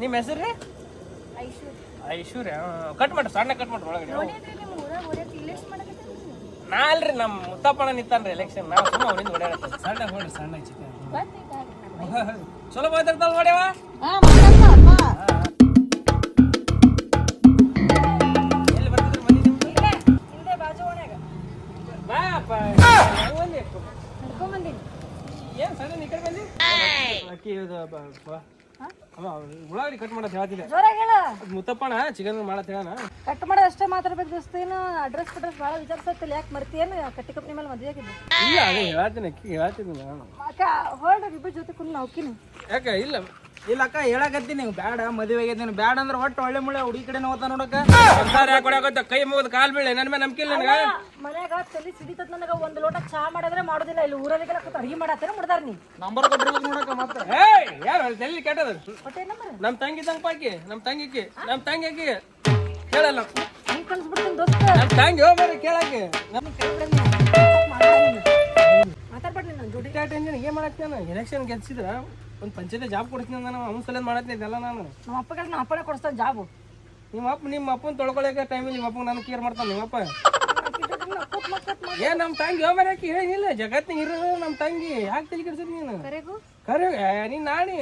ನಿಮ್ಮ ಹೆಸರು ರೀ? ಐಶ್ವರ್ಯ. ಕಟ್ ಮಾಡ್ರಿ ಸಣ್ಣ ಕಟ್ ಮಾಡ್ರಿ ಒಳಗಡೆ. ನಾ ಅಲ್ರಿ ನಮ್ಮ ಮುತ್ತಪ್ಪಣ್ಣ ನಿಂತಾನ್ರಿ ಎಲೆಕ್ಷನ್. ನಾವು ಸುಮ್ಮ ಅವನಿಂದ ಓಡಾಡತ್ತೀವಿ. ಸಣ್ಣ ಹೊಡ್ರಿ ಸಣ್ಣ ಚಿಕ್ಕ ಚಲೋ ಮಾತಾಡ್ತಾವ ನೋಡ್ಯವ. ಎಲ್ಲಿ ಬರ್ತಿದ್ರಿ ಮನೆ ನಿಮ್ದು? ಬಾಪ ಏನ್ ಸಣ್ಣ ಈ ಕಡೆ ಬಂದಿ? ಅಕ್ಕಿ ಉಳ್ಳಾಗಡ್ಡಿ ಕಟ್ ಮಾಡತ್ ಹೇಳ್ತಿದ್ದೆ. ಮುತ್ತಪ್ಪಣ ಚಿಕನ್ ಮಾಡತ್ ಹೇಳಣ. ಕಟ್ ಮಾಡೋದು ಅಷ್ಟೇ ಮಾತಾಡ್ಬೇಕು ದೋಸ್ತ. ಏನು ಅಡ್ರೆಸ್ ಭಾಳ ವಿಚಾರಿಸತ್ತಿಲ್ಲ. ಯಾಕೆ ಮರ್ತೀಯೇನು ಕಟ್ಟಿ ಕಂಪ್ನಿ ಮೇಲೆ ಮದುವೆ ಆಗಿದ್ದು? ಇಲ್ಲ ಅದೇ ಹೇಳ್ತೀನಿ ಅಕ್ಕಿ ಹೇಳ್ತೀನಿ ನಾನು. ಅಕ್ಕ ಹೊಳ್ರಿ ಇಬ್ಬರು ಜೊತೆ ಕುಂದು ಹೋಗ್ತೀನಿ. ಯಾಕೆ ಇಲ್ಲ ಇಲ್ಲಕ್ಕ ಹೇಳಕತ್ತೀನಿ ಬ್ಯಾಡ ಮದುವೆ ಆಗೈತಿ ಬ್ಯಾಡ ಅಂದ್ರೆ ಒಟ್ಟು ಒಳ್ಳೆ ಮುಳ್ಳೆ ಹುಡುಗಿ ಕಡೆ ಹೋಗ್ತಾ ನೋಡಕ್ಕ ಕೊಡಕತ್ತ ಕೈ ಮುಗಿದು ಕಾಲ್ ಬೀಳಿ ನನ್ನ ಮೇಲೆ ನಂಬಿಕೆ ಇಲ್ಲ ನನಗೆ. ಮನ್ಯಾಗ ತಲೆ ಸಿಡಿತದ ನನಗ ಒಂದ್ ಲೋಟ ಚಾ ಮಾಡಿದ್ರೆ ಮಾಡೋದಿಲ್ಲ ಇಲ್ಲಿ ಊರದಿಗೆಲ್ಲ ಅಡಿಗೆ ಮಾಡತ್ತೇನೆ ಮುಡ್ದಾರ ನೀ ನಂಬರ್ ಕೊಟ್ಟಿರ್ಬೇಕು ನೋಡಕ್ಕ ಮತ್ತೆ ಏಯ್ ಯಾರು ತಲೆ ಕೆಟ್ಟದ ಹೊಟ್ಟೆ ನಂಬರ್ ನಮ್ಮ ತಂಗಿ ತಂಪಾಕಿ ನಮ್ಮ ತಂಗಿಕ್ಕೆ ನಮ್ಮ ತಂಗಿಗೆ ಕೇಳಲ್ಲ ಹೆಂಗ್ ಕಳ್ಸ್ಬಿಡ್ತೀನಿ ದೋಸ್ತ ನಮ್ಮ ತಂಗಿ ಹೋಗ್ಬಾರ ಕೇಳಕ್ಕೆ ಮಾತಾಡ್ಬೇಡ್ರಿ ನನ್ನ ಜೋಡಿ ಟೆನ್ಷನ್ ಏನ್ ಮಾಡಕ್ಕೆ ನಾನು ಎಲೆಕ್ಷನ್ ಗೆಲ್ಸಿದ್ರ ಒಂದು ಪಂಚಾಯತಿ ಜಾಬ್ ಕೊಡ್ತೀನಿ ನಾನು ಅವ್ನ ಸಲ ಮಾಡತ್ತೀನಿ ಇದೆಲ್ಲ ನಾನು. ನಮ್ಮ ಅಪ್ಪಗೆ ನಮ್ಮ ಅಪ್ಪನೇ ಕೊಡಿಸ್ತಾನೆ ಜಾಬು ನಿಮ್ಮ ಅಪ್ಪನ ತೊಳ್ಕೊಳಕ್ಕೆ ಟೈಮಿಗೆ ನಿಮ್ಮ ಅಪ್ಪಗೆ ನಾನು ಕೇರ್ ಮಾಡ್ತಾನೆ ನಿಮ್ಮಪ್ಪ. ಏನ್ ನಮ್ಮ ತಂಗಿ ಹೋಗ್ಬಾರಕ್ಕೆ ಏನಿಲ್ಲ ಜಗತ್ತಿನ ಇರೋದು ನಮ್ಮ ತಂಗಿ ಯಾಕೆ ತಲೆ ಕೆಡ್ಸಿದ್ ನೀನು ಕರೆಗೂ ಕರೆ ನೀನ್ Nani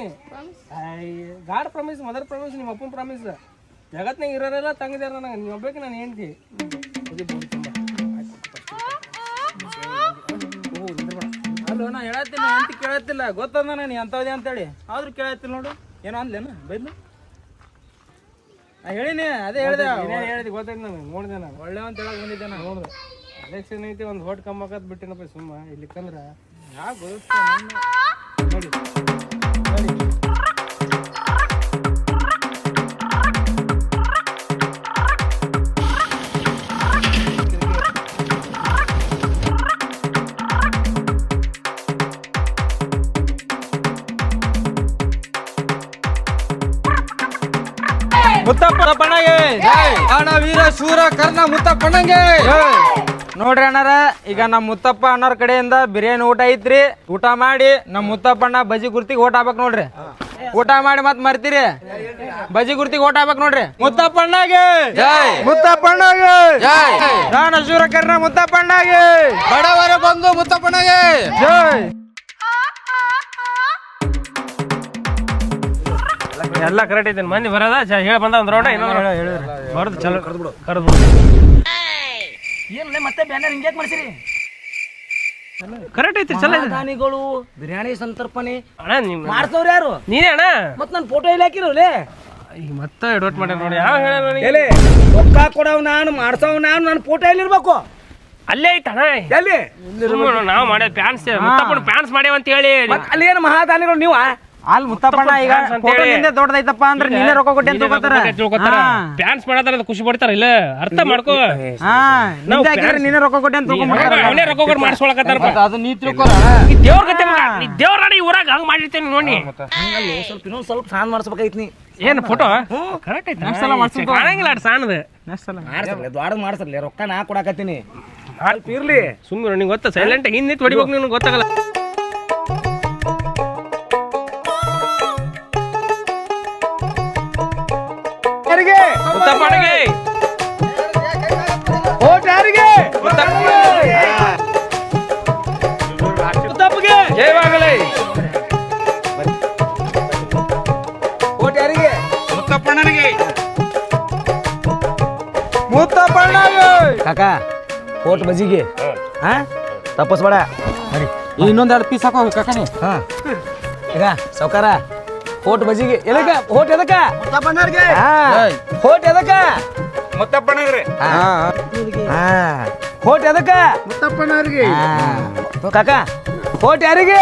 god promise mother promise ನಿಮ್ಮ ಅಪ್ಪನ ಪ್ರಾಮಿಸ್ ಜಗತ್ನಾಗ ಇರೋರೆಲ್ಲ ತಂಗಿದಾರ ನನಗೆ ನೀವು ಒಬ್ಬಕ್ಕೆ ನಾನು ಹೇಳ್ತಿ ಅಲ್ಲೋ ನಾ ಹೇಳತ್ತೀನಿ ಎಂತ ಕೇಳತ್ತಿಲ್ಲ ಗೊತ್ತದ ನಾನು ಎಂಥವ್ದೆ ಅಂತೇಳಿ ಆದ್ರೂ ಕೇಳತ್ತಿಲ್ಲ ನೋಡು ಏನೋ ಅಂದ್ಲೇನು ಬೈದ್ಲು ನಾ ಹೇಳಿನಿ ಅದೇ ಹೇಳಿದೆ ಏನೇನು ಹೇಳಿದೆ ಗೊತ್ತಾಯ್ತು ನಾನು ನೋಡಿದೆ ನಾನು ಒಳ್ಳೆ ಅಂತ ಹೇಳಕ್ ಬಂದಿದ್ದೆ ನಾನು ನೋಡಿದೆ ಎಲೆಕ್ಷನ್ ಐತಿ ಒಂದು ಹೋಟ್ ಕಮ್ಮಕತ್ ಬಿಟ್ಟಿನಪ್ಪ ಸುಮ್ಮ ಇಲ್ಲಿಕಂದ್ರೆ ಯಾಕೆ ಗೊತ್ತ ನೋಡಿ ನೋಡಿ ಮುತ್ತಪ್ಪಣ್ಣಗೆ ಅಣ್ಣ ವೀರ ಶೂರ ಕರ್ಣ ಮುತ್ತಪ್ಪಣ್ಣಗೆ ನೋಡ್ರಿ ಅಣ್ಣಾರ ಈಗ ನಮ್ಮ ಮುತ್ತಪ್ಪ ಅಣ್ಣರ ಕಡೆಯಿಂದ ಬಿರಿಯಾನಿ ಊಟ ಐತ್ರಿ ಊಟ ಮಾಡಿ ನಮ್ಮ ಮುತ್ತಪ್ಪಣ್ಣ ಬಜಿ ಗುರ್ತಿಗೆ ಓಟ್ ಹಾಕ್ಬೇಕು ನೋಡ್ರಿ ಊಟ ಮಾಡಿ ಮತ್ ಮರ್ತೀರಿ ಬಜಿ ಗುರ್ತಿಗೆ ಓಟ್ ಹಾಕ್ಬೇಕು ನೋಡ್ರಿ ಮುತ್ತಪ್ಪಣ್ಣಗೆ ಮುತ್ತಪ್ಪಣ್ಣಗೆ ರಾಣ ಶೂರ ಕರ್ಣ ಮುತ್ತಪ್ಪಣ್ಣಗೆ ಬಡವರ ಬಂಧು ಮುತ್ತಪ್ಪಣ್ಣಗೆ ಜೈ ಎಲ್ಲ ಕರೆಕ್ಟ್ ಐತೆ ಮಂದಿ ಬರೋದ ಹೇಳಿ ಬಂದ ಒಂದು ರೋಡ ಇನ್ನೊಂದು ಬರೋದು ಚಲೋ ಕರೆದು ಏನ್ ಮತ್ತೆ ಬ್ಯಾನರ್ ಹಿಂಗ್ಯಾಕ್ ಮಾಡ್ಸಿರಿ ಕರೆಕ್ಟ್ ಐತಿ ಚಲೋ ಐತೆ ದಾನಿಗಳು ಬಿರಿಯಾನಿ ಸಂತರ್ಪಣೆ ಅಣ್ಣ ನೀವು ಮಾಡ್ಸವ್ರು ಯಾರು ನೀನೇ ಅಣ್ಣ ಮತ್ ನನ್ ಫೋಟೋ ಇಲ್ಲಿ ಹಾಕಿರೋಲೆ ಈಗ ಮತ್ತೆ ಎಡವಟ್ ಮಾಡ್ಯಾರ ನೋಡಿ ಯಾವ ಹೇಳ ಎಲ್ಲಿ ರೊಕ್ಕ ಕೊಡವ್ ನಾನು ಮಾಡ್ಸವ್ ನಾನು ನನ್ನ ಫೋಟೋ ಎಲ್ಲಿರ್ಬೇಕು ಅಲ್ಲೇ ಐತಣ್ಣ ಎಲ್ಲಿ ಸುಮ್ಮನೆ ನಾವು ಮಾಡ್ಯಾವ ಪ್ಯಾನ್ಸ್ ಮುತ್ತಪ್ಪನ ಪ್ಯಾನ್ಸ್ ಮಾಡ್ಯಾವ ಅಂತ ಹೇಳಿ ಅಲ್ಲಿ ಏನು ಮಹಾದಾನಿಗಳು ನೀವು ಅಲ್ಲಿ ಮುತ್ತಪ್ಪಣ್ಣ ಈಗ ಫೋಟೋ ನಿಂದೆ ದೊಡ್ಡದೈತಪ್ಪ ಅಂದ್ರೆ ನೀನೇ ರೊಕ್ಕ ಕೊಟ್ಟಿ ಅಂತ ತಿಳ್ಕೊತಾರ ಪ್ಯಾನ್ಸ್ ಮಾಡತಾರ ಖುಷಿ ಪಡ್ತಾರ ಇಲ್ಲ ಅರ್ಥ ಮಾಡ್ಕೋ ನೀನೇ ರೊಕ್ಕ ಕೊಟ್ಟಿ ಅಂತ ಅವನೇ ರೊಕ್ಕ ಕೊಟ್ಟು ಮಾಡಿಸ್ಕೊಳಕತ್ತಾರ ಅದು ನೀ ತಿಳ್ಕೊ ದೇವ್ರ ಕತೆ ದೇವ್ರ ಈ ಊರಾಗ ಹಂಗ ಮಾಡಿರ್ತೇನೆ ನೋಡಿ ಸ್ವಲ್ಪ ಇನ್ನೊಂದು ಸ್ವಲ್ಪ ಸಾನ್ ಮಾಡಿಸ್ಬೇಕಾಯ್ತು ನೀ ಏನು ಫೋಟೋ ಕರೆಕ್ಟ್ ಐತಿ ನೆಕ್ಸ್ಟ್ ಸಲ ಮಾಡ್ಸ್ಕೊಂಡ್ ಕಾಣಂಗಿಲ್ಲ ಅಟ್ ಸಾಣದ ನೆಕ್ಸ್ಟ್ ಸಲ ಮಾಡ್ಸಲ್ಲ ದ್ವಾರದ ಮಾಡ್ಸಲ್ಲ ರೊಕ್ಕ ನಾ ಕೊಡಾಕತ್ತೀನಿ ಸ್ವಲ್ಪ ಇರ್ಲಿ ಸುಮ್ಮನೆ ನಿಂಗೆ ಗೊತ್ತಾ ಸೈಲೆಂಟ್ ಹಿಂದೆ ನಿಂತು ಹೊಡಿಬೇಕು ನಿನಗೆ ಗೊತ್ತಾಗಲ್ಲ ಮುತ್ತಪ್ಪನಿಗೆ ಓಟ್ ಯಾರಿಗೆ ಮುತ್ತಪ್ಪಗೆ ಜಯವಾಗಲಿ ಓಟ್ ಯಾರಿಗೆ ಮುತ್ತಪ್ಪಣ್ಣನಿಗೆ ಮುತ್ತಪ್ಪಣ್ಣಗೆ ಕಾಕಾ ಓಟ್ ಬಜಿಗೆ ಹಾ ತಪ್ಪಸ್ಬೇಡ ಇನ್ನೊಂದ್ 2 ಪೀಸ್ ಹಾಕೋ ಕಾಕನಿ ಹಾ ಈಗ ಸಾವ್ಕಾರ ಓಟ್ ಬಜಿಗೆ ಎದಕ್ಕ ಓಟ್ ಎದಕ್ಕ ಓಟ್ ಎದಕ್ಕ ಮುತ್ತಪ್ಪಣ್ಣಗ್ರಿ ಓಟ್ ಎದಕ್ಕ ಮುತ್ತಪ್ಪಣ್ಣವ್ರಿಗೆ ಕಾಕ ಓಟ್ ಯಾರಿಗೆ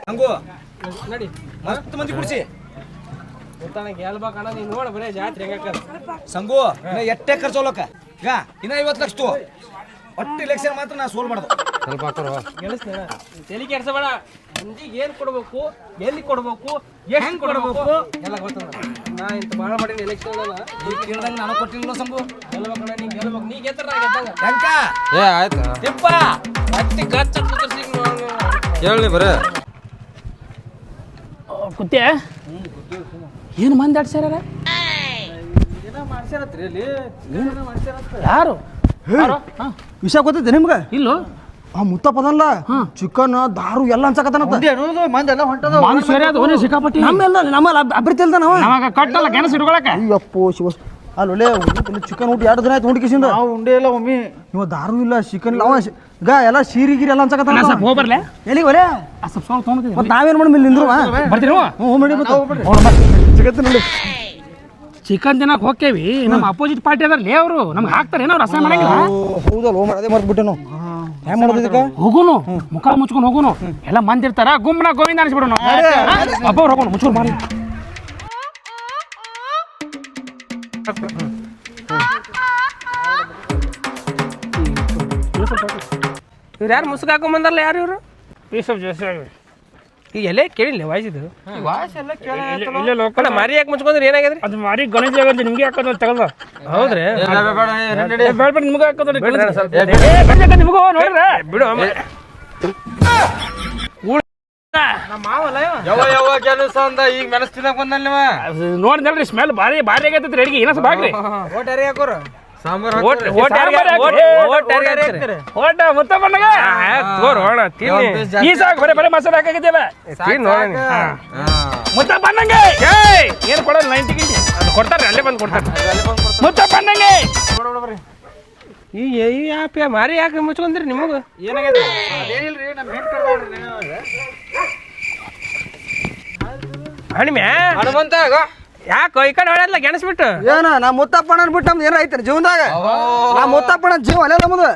ಹಂಗು ನಡಿ ಮಸ್ತ್ ಮಂದಿ ಕುಡ್ಸಿ ಮುತ್ತಣ್ಣಗೆ ಹೇಳ್ಬೇಕಣ್ಣ ನೀನು ನೋಡ ಬರೇ ಜಾತ್ರೆ ಹೆಂಗ ಸಂಗು ಇನ್ನ ಎಟ್ಟೆ ಖರ್ಚು ಹೋಲಕ್ಕ ಈಗ ಇನ್ನ 50 ಲಕ್ಷ ಒಟ್ಟು ಇಲೆಕ್ಷನ್ ಮಾತ್ರ ನಾ ಸೋಲ್ ಮಾಡ್ದು ಸ್ವಲ್ಪ ಹಾಕೋರು ಗೆಲ್ಲಿಸ್ತಾನ ತಲೆ ಕೆಡ್ಸಬೇಡ ಮಂದಿಗೆ ಏನ್ ಕೊಡ್ಬೇಕು ಎಲ್ಲಿ ಕೊಡ್ಬೇಕು ಎಷ್ಟು ಕೊಡ್ಬೇಕು ಎಲ್ಲ ಗೊತ್ತದ ನಾ ಇಂತ ಭಾಳ ಮಾಡಿನ ಎಲೆಕ್ಷನ್ ಈ ಕೇಳ್ದಂಗ ನಾನು ಕೊಟ್ಟಿಲ್ಲ ಸಂಗು ಗೆಲ್ಬೇಕಣ್ಣ ನೀ ಗೆಲ್ಬೇಕು ನೀ ಗೆದ್ದರ ನಾ ಗೆದ್ದಂಗ ಹೆಂಕ ಏ ಆಯ್ತು ತಿಪ್ಪ ಅತ್ತಿ ಗಚ್ಚ ಕುದರ್ಸಿ ಹೇಳಿ ಬರ ಕುತ್ತೆ ಏನು ಮಂದಿ ಆಡ್ಸ್ಯಾರ ಮಾಡ್ಸಿರತ್ರಿ ಇಲ್ಲಿ ಯಾರು ವಿಷಯ ಗೊತ್ತೈತೆ ನಿಮ್ಗೆ ಇಲ್ಲೋ ಆ ಮುತ್ತಪ್ಪದಲ್ಲ ಚಿಕನ್ ದಾರು ಎಲ್ಲ ಅನ್ಸಕತ್ತಾನಂತ ಮಂದೆಲ್ಲ ಹೊಂಟದ ಸಿಕ್ಕಾಪಟ್ಟಿ ನಮ್ಮಲ್ಲಿ ಅಭಿವೃದ್ಧಿ ಇಲ್ದ ನಾವು ನವಾಗ ಕಟ್ಟಲ್ಲ ಕೆಲಸ ಇಟ್ಕೊಳಕ ಅಯ್ಯಪ್ಪೋ ಶಿವ ಅಲ್ಲೊಲೆ ಚಿಕನ್ ಊಟ 2 ದಿನ ಆಯ್ತು ಹುಡುಕಿಸಿಂದ ನಾವು ಉಂಡೆ ಇಲ್ಲ ಒಮ್ಮೆ ನೀವು ದಾರು ಇಲ್ಲ ಚಿಕನ್ ಇಲ್ಲ ಅವ ಈಗ ಎಲ್ಲ ಸೀರಿ ಗಿರಿ ಎಲ್ಲ ಅನ್ಸಕತ್ತಾನ ಸ್ವಲ್ಪ ಹೋಗ್ಬರ್ಲೆ ಎಲ್ಲಿಗೆ ಒಲೆ ಸ್ವಲ್ಪ ಸ್ವಲ್ಪ ತೊಗೊಂಡಿದ್ದೀವಿ ಮತ್ತೆ ನಾವೇನು ಮಾಡಿ ಇಲ್ಲಿ ನಿಂದ್ರು ಬರ್ತೀರಿ ಹ್ಞೂ ಮಾಡಿ ಸಿಗತ್ತೆ ನೋಡಿ ಚಿಕನ್ ತಿನ್ನಕ್ ಹೋಗ್ತೇವಿ ನಮ್ಮ ಅಪೋಸಿಟ್ ಪಾರ್ಟಿ ಅದಾರಲ್ಲೇ ಅವರು ನಮ್ಗೆ ಹಾಕ್ತಾರೆ ಏನೋ ರಸ ಮಾಡಂಗಿಲ್ಲ ಹೌದಲ್ಲ ಅದೇ ಮರ್ತು ಬಿಟ್ಟೆ ನಾವು ಹೆಂಗ್ ಮಾಡೋದು ಇದಕ್ಕೆ? ಹೋಗುನು ಮುಖ ಮುಚ್ಕೊಂಡು ಹೋಗುನು ಎಲ್ಲ ಮಂದಿ ಇರ್ತಾರ ಗುಂಪನ ಗೋವಿಂದ ಅನಿಸ್ಬಿಡೋಣ ಒಬ್ಬರು ಹೋಗೋಣ ಮುಚ್ಕೊಂಡು ಮಾಡಿ ಇವ್ರು ಯಾರು ಮುಸುಕ್ ಹಾಕೊಂಡ್ ಬಂದಾರಲ್ಲ ಯಾರು ಇವರು ಈಗ ಎಲ್ಲೇ ಕೇಳಿಲ್ಲ ವಾಯ್ಸಿದ್ದು ಇಲ್ಲೇ ಲೋಕಲ್ ಮಾರಿ ಯಾಕೆ ಮುಚ್ಕೊಂಡ್ರೆ ಏನಾಗ್ಯದ್ರಿ ಅದು ಮಾರಿ ಗಣೇಶ ಆಗತ್ತೆ ನಿಮ್ಗೆ ಹಾಕೋದು ತಗದ ಹೌದ್ರಿ ಬೇಡ ನಿಮ್ಗೆ ಹಾಕೋದ್ರಿ ನಿಮಗೂ ನೋಡ್ರ ಬಿಡು ಯಾವ ಕೆಲಸ ಅಂದ ಈಗ ಮೆಣಸ್ ತಿನ್ನಕ್ ಬಂದಲ್ಲ ನೋಡಿದ್ರಿ ಸ್ಮೆಲ್ ಭಾರಿ ಭಾರಿ ಆಗೈತ್ರಿ ಅಡಿಗೆ ಏನಸ ಬಾಕ್ರಿ ಸಾಂಬಾರ್ ಓಟ ಮುತ್ತ ಬಣ್ಣಗ ತೋರೋಣ ಈ ಸಾಕು ಬರೀ ಬರೀ ಮಸಾಲೆ ಹಾಕಾಗಿದ್ಯಲ್ಲ ಮುತ್ತ ಬಣ್ಣಂಗೆ ಏನು ಕೊಡೋದು 90 ಗಿಂಟಿ ಅದು ಕೊಡ್ತಾರೆ ಅಲ್ಲೇ ಬಂದು ಕೊಡ್ತಾರೆ ಮುತ್ತ ಬಣ್ಣಂಗೆ ಈ ಯಾಪ ಮಾರಿ ಯಾಕೆ ಮುಚ್ಕೊಂಡ್ರಿ ನಿಮಗ ಏನಾಗೈತೆ ಹಣಿಮ್ಯಾ ಹನುಮಂತ ಯಾಕೋ ಈ ಕಡೆ ಹೊಡೆಯಲ್ಲ ಗೆಣಸ್ಬಿಟ್ಟು ಏನ ನಾ ಮುತ್ತಪ್ಪಣ್ಣ ಬಿಟ್ಟು ನಮ್ದು ಏನ ಐತ್ರಿ ಜೀವನದಾಗ ನಾ ಮುತ್ತಪ್ಪಣ್ಣ ಜೀವ ಅಲ್ಲ ನಮ್ದು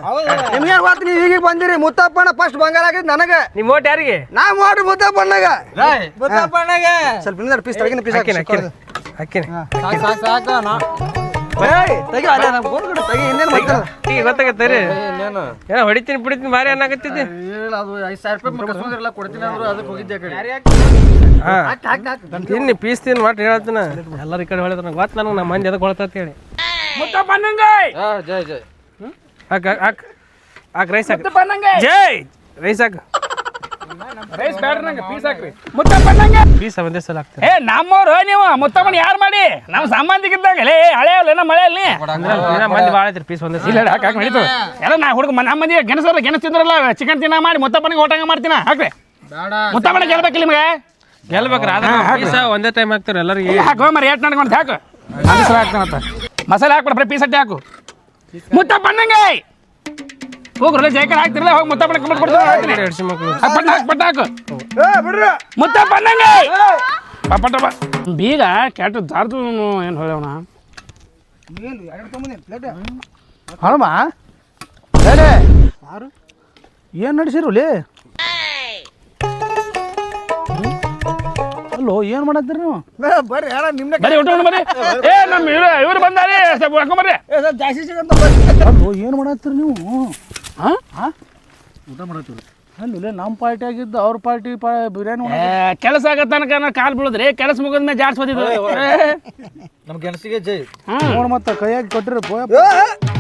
ನಿಮ್ಗೆ ಗೊತ್ತ ನೀವು ಈಗ ಬಂದಿರಿ ಮುತ್ತಪ್ಪಣ್ಣ ಫಸ್ಟ್ ಬಂಗಾರ ಆಗಿದ್ ನನಗೆ ನಿಮ್ಮ ಓಟ್ ಯಾರಿಗೆ ನಾ ಮಾಡ್ರಿ ಮುತ್ತಪ್ಪಣ್ಣಗ ಮುತ್ತಪ್ಪಣ್ಣಗೆ ಸ್ವಲ್ಪ ನಿಂದ ಪೀಸ್ ತಗಿನ ಪೀಸ್ ಹಾಕಿನಿ ಸಾಕು ತೆಗಿ ಅಲ್ಲ ನಮ್ಮ ಫೋನ್ ಕಡೆ ತೆಗಿ ಇನ್ನೇನು ಮಾಡ್ತಾರ ಈಗ ಗೊತ್ತಾಗತ್ತರಿ ಏನೋ ಹೊಡಿತೀನಿ ಬಿಡಿತೀನಿ ಮಾರಿ ಅನ್ನಾಗತ್ತಿದ್ದೆ ಅದು 5000 ರೂಪಾಯಿ ಕಸ್ಕೊಂಡಿರಲ್ಲ ಕೊಡ್ತೀನಿ ಅಂದ್ರು ಅದಕ್ಕೆ ಹೋಗಿದ್ದೆ ಕಡೆ ತಿನ್ನಿ ಪೀಸ್ ತಿನ್ ಮಾಡಿ ಹೇಳ್ತೀನಿ ಎಲ್ಲರ ಈ ಕಡೆ ಹೊಳಿದ್ರ ಗೊತ್ತು ನನಗೆ ನಮ್ಮ ಮಂದಿ ಅದಕ್ಕೆ ಹೊಳ್ತಾ ಹೇಳಿ ಮುತ್ತ ಬನ್ನಂಗ ಜೈ ಜೈ ಹಾಕ್ ರೈಸ್ ಹಾಕ್ ಜೈ ರೈಸ್ ಹಾಕ್ ರೈಸ್ ಬೇಡ ನಂಗೆ ಪೀಸ್ ಹಾಕ್ರಿ ಮುತ್ತ ಬನ್ನಂಗ ಪೀಸ್ ಒಂದೇ ಸಲ ಹಾಕ್ತಾರೆ ನಮ್ಮವ್ರು ನೀವು ಮುತ್ತಮ್ಮನ ಯಾರು ಮಾಡಿ ನಮ್ಮ ಸಂಬಂಧಿಕಿದ್ದಾಗ ಹಳೆ ಅಲ್ಲ ಮಳೆ ಅಲ್ಲಿ ಮಂದಿ ಭಾಳ ಐತ್ರಿ ಪೀಸ್ ಒಂದೇ ಇಲ್ಲ ಹಾಕಿ ನಡೀತು ಎಲ್ಲ ನಾ ಹುಡುಗ ನಮ್ಮ ಮಂದಿ ಗೆಣಸಲ್ಲ ಗೆಣಸ್ ತಿಂದ್ರಲ್ಲ ಚಿಕನ್ ತಿನ್ನ ಮಾಡಿ ಮುತ್ತಪ್ಪನಿಗೆ ಓಟಂಗ ಮಾಡ್ತೀನ ಹಾಕ್ರಿ ಮುತ್ತಪ್ಪನ ಗೆಲ್ಬೇಕಿಲ್ಲ ನಿಮಗೆ ಗೆಲ್ಬೇಕ್ರ ಒಂದೇ ಟೈಮ್ ಹಾಕ್ತಾರೆ ಎಲ್ಲರಿಗೆ ಹಾಕೋ ಮರಿ ಏಟ್ ನಡ್ಕೊಂಡು ಹಾಕು ಮಸಾಲೆ ಹಾಕ್ತಾನಂತ ಮಸಾಲೆ ಹಾಕ್ಬಿಡ ಬರೀ ಪೀಸ್ ಅಟ್ಟೆ ಹಾಕು ಮುತ್ತಪ್ಪಣ್ಣಂಗೆ ಹೋಗ್ರಲ್ಲ ಜೈಕರ್ ಹಾಕ್ತಿರಲ್ಲ ಹೋಗಿ ಮುತ್ತಪ್ಪಣ್ಣ ಕಂಪ್ಲೀಟ್ ಕೊಡ್ತೀನಿ ಪಟ್ಟ ಹಾಕು ಮುತ್ತಪ್ಪಣ್ಣಂಗೆ ಪಟ್ಟ ಬೀಗ ಕೆಟ್ಟ ಜಾರ್ದು ಏನು ಹೇಳವನ ಹಣಮ್ಮ ಏನು ನಡೆಸಿರುಲಿ ಅಲ್ಲೋ ಏನು ಮಾಡತ್ತೀರಿ ನೀವು ಬರ್ರಿ ಯಾರ ನಿಮ್ನೆ ಬರೀ ಊಟ ಬರ್ರಿ ನಮ್ಮ ಇವ್ರು ಬಂದಾರಿ ಹಾಕೊಂಬರ್ರಿ ಜಾಸ್ತಿ ಸಿಗಂತ ಅಲ್ಲೋ ಏನು ಮಾಡತ್ತೀರಿ ನೀವು ಹಾಂ ಊಟ ಮಾಡತ್ತೀರಿ ಅಲ್ಲಿ ನಮ್ಮ ಪಾರ್ಟಿ ಆಗಿದ್ದು ಅವ್ರ ಪಾರ್ಟಿ ಬಿರಿಯಾನಿ ಕೆಲಸ ಆಗೋ ತನಕ ಕಾಲು ಬೀಳದ್ರಿ ಕೆಲಸ ಮುಗಿದ್ಮೇಲೆ ಜಾಡ್ಸ್ ಬಂದಿದ್ದು ನಮ್ಮ ಗೆಣಸಿಗೆ ಜೈ ನೋಡ್ ಮತ್ತೆ ಕೈಯಾಗಿ ಕೊಟ್ಟಿರಿ